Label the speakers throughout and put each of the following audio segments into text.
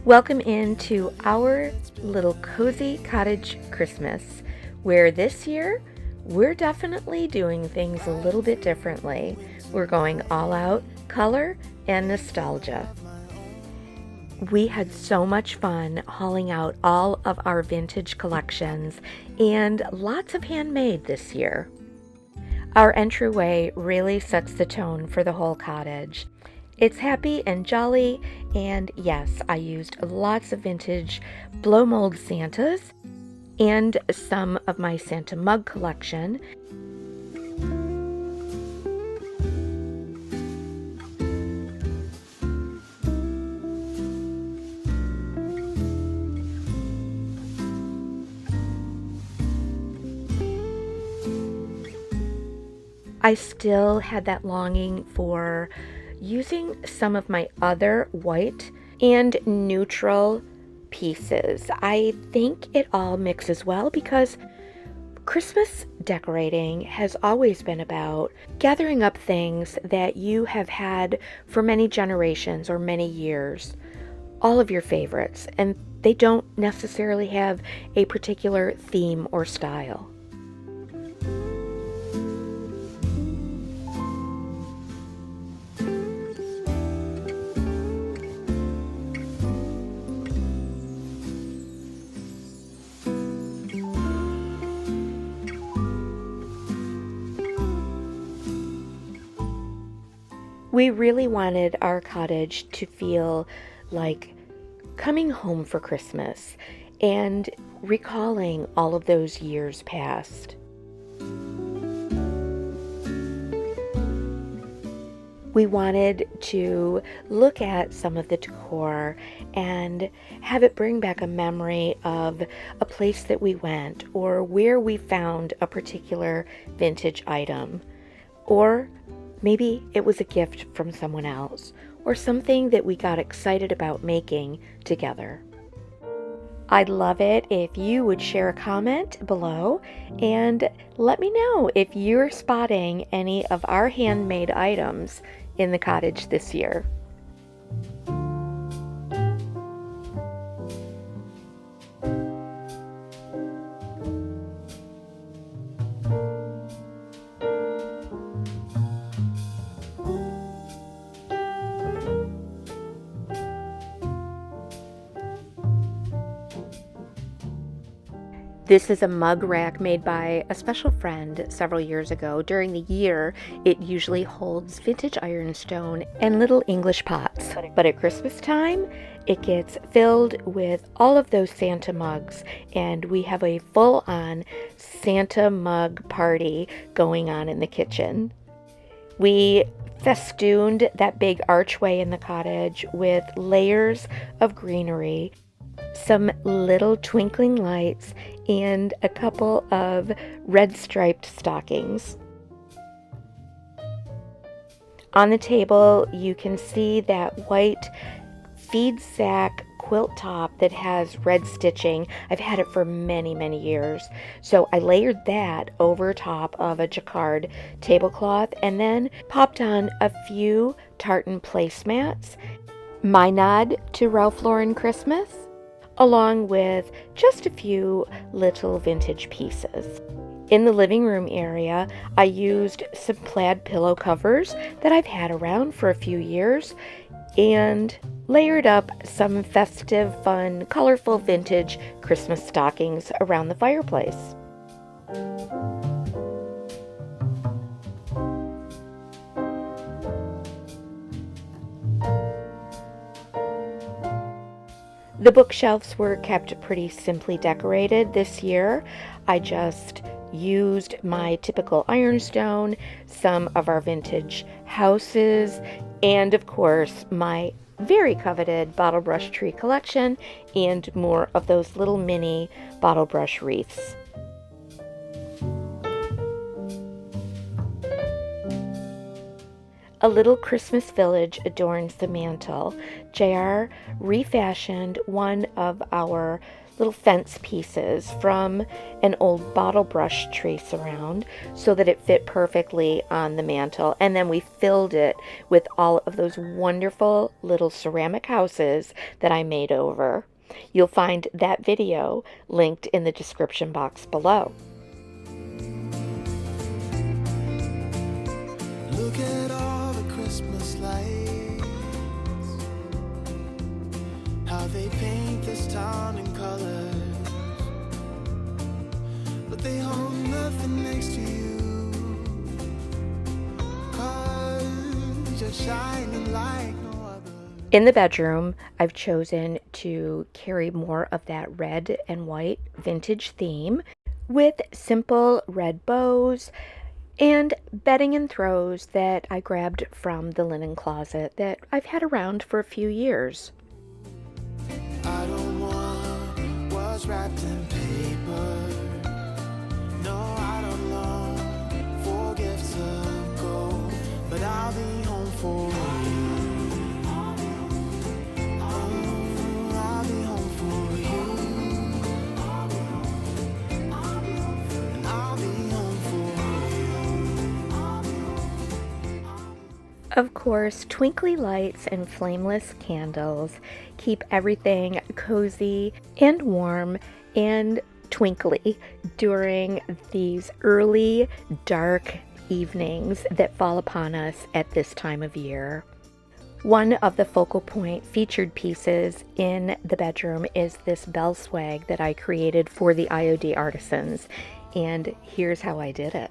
Speaker 1: Welcome into our little cozy cottage Christmas, where this year we're definitely doing things a little bit differently. We're going all out color and nostalgia. We had so much fun hauling out all of our vintage collections and lots of handmade this year. Our entryway really sets the tone for the whole cottage. It's happy and jolly, and yes, I used lots of vintage blow mold Santas and some of my Santa mug collection. I still had that longing for using some of my other white and neutral pieces. I think it all mixes well because Christmas decorating has always been about gathering up things that you have had for many generations or many years, all of your favorites, and they don't necessarily have a particular theme or style. We really wanted our cottage to feel like coming home for Christmas and recalling all of those years past. We wanted to look at some of the decor and have it bring back a memory of a place that we went or where we found a particular vintage item. Or maybe it was a gift from someone else or something that we got excited about making together. I'd love it if you would share a comment below and let me know if you're spotting any of our handmade items in the cottage this year. This is a mug rack made by a special friend several years ago. During the year, it usually holds vintage ironstone and little English pots. But at Christmas time, it gets filled with all of those Santa mugs, and we have a full-on Santa mug party going on in the kitchen. We festooned that big archway in the cottage with layers of greenery, some little twinkling lights, and a couple of red striped stockings. On the table, you can see that white feed sack quilt top that has red stitching. I've had it for many, many years. So I layered that over top of a jacquard tablecloth and then popped on a few tartan placemats. My nod to Ralph Lauren Christmas, along with just a few little vintage pieces. In the living room area, I used some plaid pillow covers that I've had around for a few years and layered up some festive, fun, colorful vintage Christmas stockings around the fireplace. The bookshelves were kept pretty simply decorated this year. I just used my typical ironstone, some of our vintage houses, and of course my very coveted bottle brush tree collection and more of those little mini bottle brush wreaths. A little Christmas village adorns the mantle. JR refashioned one of our little fence pieces from an old bottle brush trace around so that it fit perfectly on the mantle, and then we filled it with all of those wonderful little ceramic houses that I made over. You'll find that video linked in the description box below.
Speaker 2: Look at all the Christmas lights, how they paint this town in colors, but they hold nothing next to you, 'cause you're shining like no other.
Speaker 1: In the bedroom, I've chosen to carry more of that red and white vintage theme with simple red bows and bedding and throws that I grabbed from the linen closet that I've had around for a few years.
Speaker 2: I don't want what's wrapped in paper. No, I don't long for gifts of gold, but I'll be home for you. Oh, I'll be home for you. And I'll be home for you.
Speaker 1: Of course, twinkly lights and flameless candles keep everything cozy and warm and twinkly during these early dark evenings that fall upon us at this time of year. One of the focal point featured pieces in the bedroom is this bell swag that I created for the IOD artisans, and here's how I did it.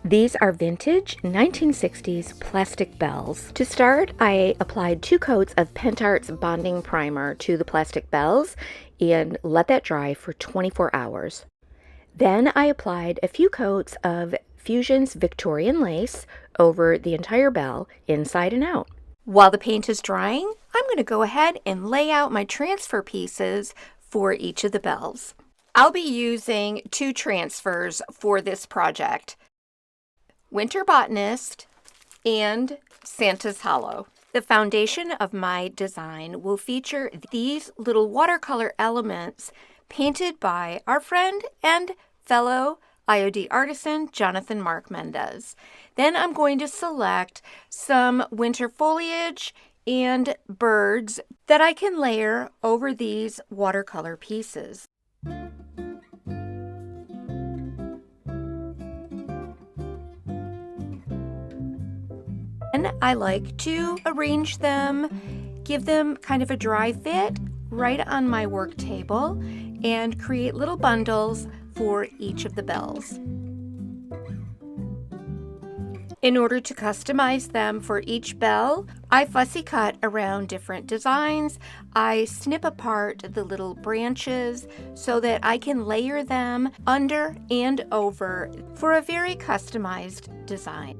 Speaker 1: These are vintage 1960s plastic bells. To start, I applied 2 coats of Pentart's bonding primer to the plastic bells and let that dry for 24 hours. Then I applied a few coats of Fusion's Victorian lace over the entire bell, inside and out. While the paint is drying, I'm going to go ahead and lay out my transfer pieces for each of the bells. I'll be using 2 transfers for this project: Winter Botanist and Santa's Hollow. The foundation of my design will feature these little watercolor elements painted by our friend and fellow IOD artisan Jonathan Mark Mendez. Then I'm going to select some winter foliage and birds that I can layer over these watercolor pieces. And I like to arrange them, give them kind of a dry fit right on my work table, and create little bundles for each of the bells. In order to customize them for each bell, I fussy cut around different designs. I snip apart the little branches so that I can layer them under and over for a very customized design.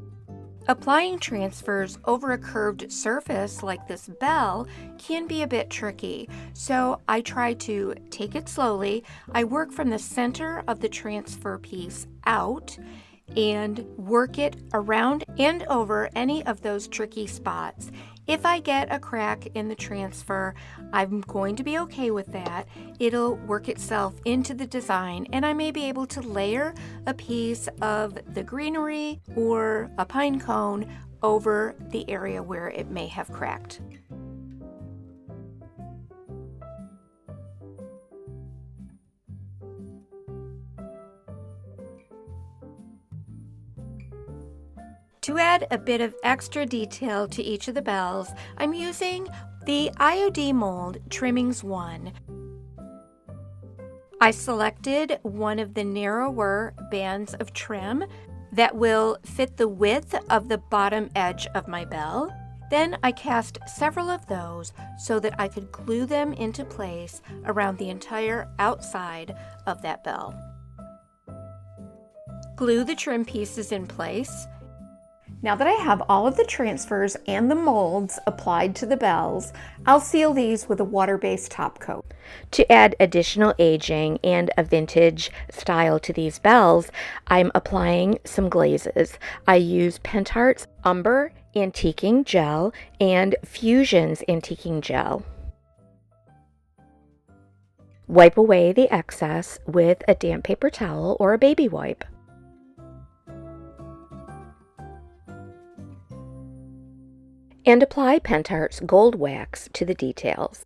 Speaker 1: Applying transfers over a curved surface like this bell can be a bit tricky, so I try to take it slowly. I work from the center of the transfer piece out and work it around and over any of those tricky spots. If I get a crack in the transfer, I'm going to be okay with that. It'll work itself into the design, and I may be able to layer a piece of the greenery or a pine cone over the area where it may have cracked. To add a bit of extra detail to each of the bells, I'm using the IOD mold Trimmings 1. I selected one of the narrower bands of trim that will fit the width of the bottom edge of my bell. Then I cast several of those so that I could glue them into place around the entire outside of that bell. Glue the trim pieces in place.
Speaker 3: Now that I have all of the transfers and the molds applied to the bells, I'll seal these with a water-based top coat.
Speaker 1: To add additional aging and a vintage style to these bells, I'm applying some glazes. I use Pentart's Umber Antiquing Gel and Fusion's Antiquing Gel. Wipe away the excess with a damp paper towel or a baby wipe. And apply Pentart's Gold Wax to the details.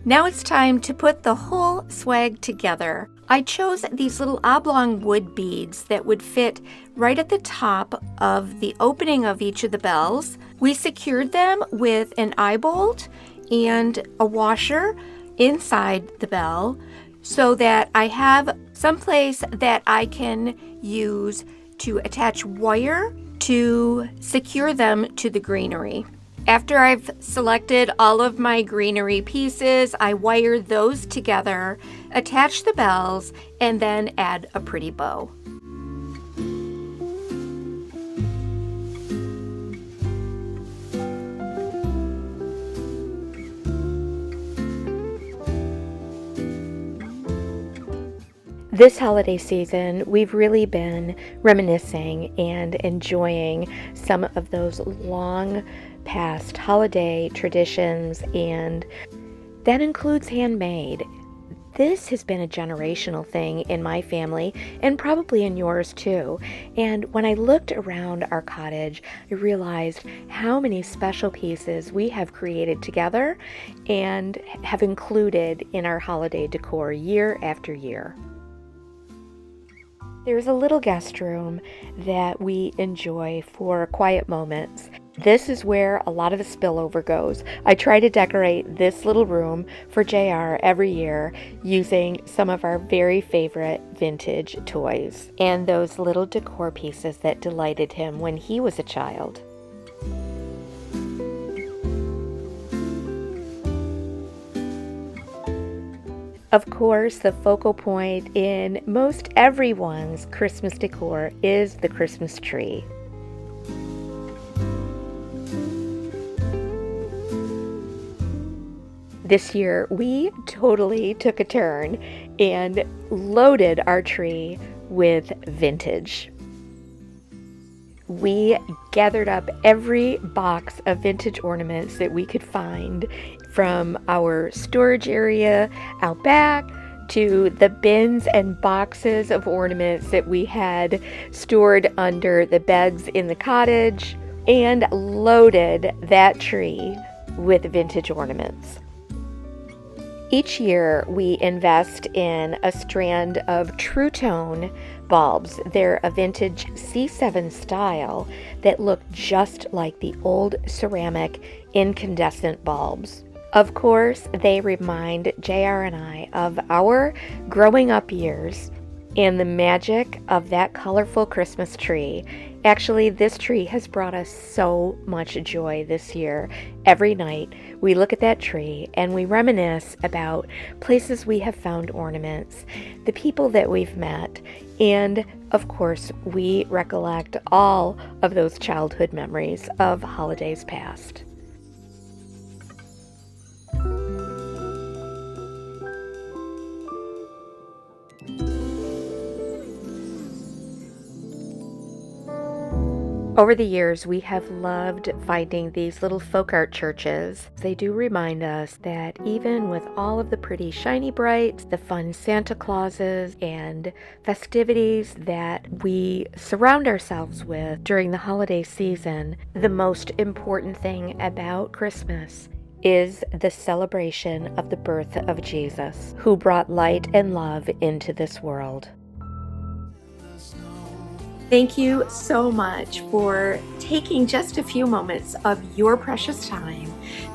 Speaker 3: Now it's time to put the whole swag together. I chose these little oblong wood beads that would fit right at the top of the opening of each of the bells. We secured them with an eye bolt and a washer inside the bell so that I have someplace that I can use to attach wire to secure them to the greenery. After I've selected all of my greenery pieces, I wire those together, attach the bells, and then add a pretty bow.
Speaker 1: This holiday season, we've really been reminiscing and enjoying some of those long past holiday traditions, and that includes handmade. This has been a generational thing in my family and probably in yours too. And when I looked around our cottage, I realized how many special pieces we have created together and have included in our holiday decor year after year. There's a little guest room that we enjoy for quiet moments. This is where a lot of the spillover goes. I try to decorate this little room for JR every year using some of our very favorite vintage toys and those little decor pieces that delighted him when he was a child. Of course, the focal point in most everyone's Christmas decor is the Christmas tree. This year, we totally took a turn and loaded our tree with vintage. We gathered up every box of vintage ornaments that we could find from our storage area out back to the bins and boxes of ornaments that we had stored under the beds in the cottage, and loaded that tree with vintage ornaments. Each year, we invest in a strand of True Tone bulbs. They're a vintage C7 style that look just like the old ceramic incandescent bulbs. Of course, they remind JR and I of our growing up years and the magic of that colorful Christmas tree. Actually, this tree has brought us so much joy this year. Every night, we look at that tree and we reminisce about places we have found ornaments, the people that we've met, and of course, we recollect all of those childhood memories of holidays past. Over the years, we have loved finding these little folk art churches. They do remind us that even with all of the pretty shiny brights, the fun Santa Clauses, and festivities that we surround ourselves with during the holiday season, the most important thing about Christmas is the celebration of the birth of Jesus, who brought light and love into this world.
Speaker 3: Thank you so much for taking just a few moments of your precious time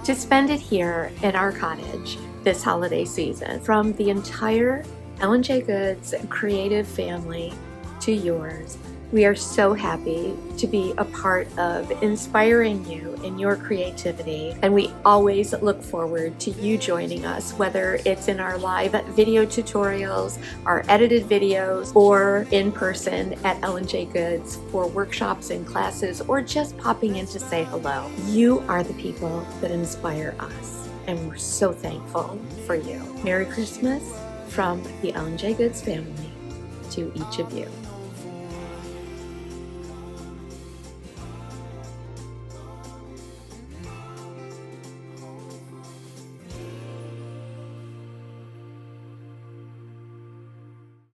Speaker 3: to spend it here in our cottage this holiday season. From the entire Ellen J. Goods creative family to yours, We are so happy to be a part of inspiring you in your creativity, and we always look forward to you joining us, whether it's in our live video tutorials, our edited videos, or in person at L&J Goods for workshops and classes, or just popping in to say hello. You are the people that inspire us, and we're so thankful for you. Merry Christmas from the L&J Goods family to each of you.